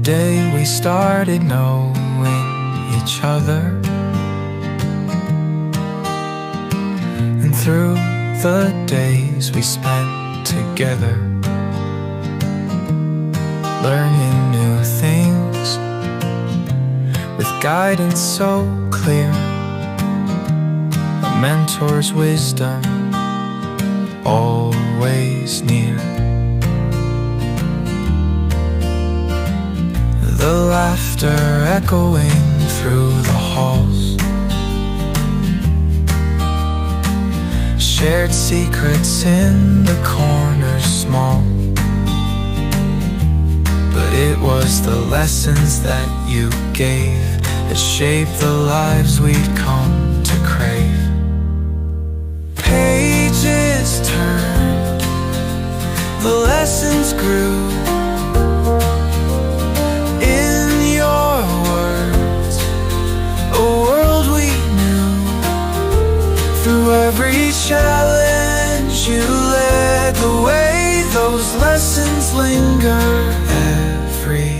day we started knowing each other, and through the days we spent together, learning new things with guidance so clear, a mentor's wisdom always near. The laughter echoing through the halls, shared secrets in the corners small. But it was the lessons that you gave that shaped the lives we'd come to crave. Pages turned, the lessons grew. In your words, a world we knew. Through every challenge you led the way, those lessons linger every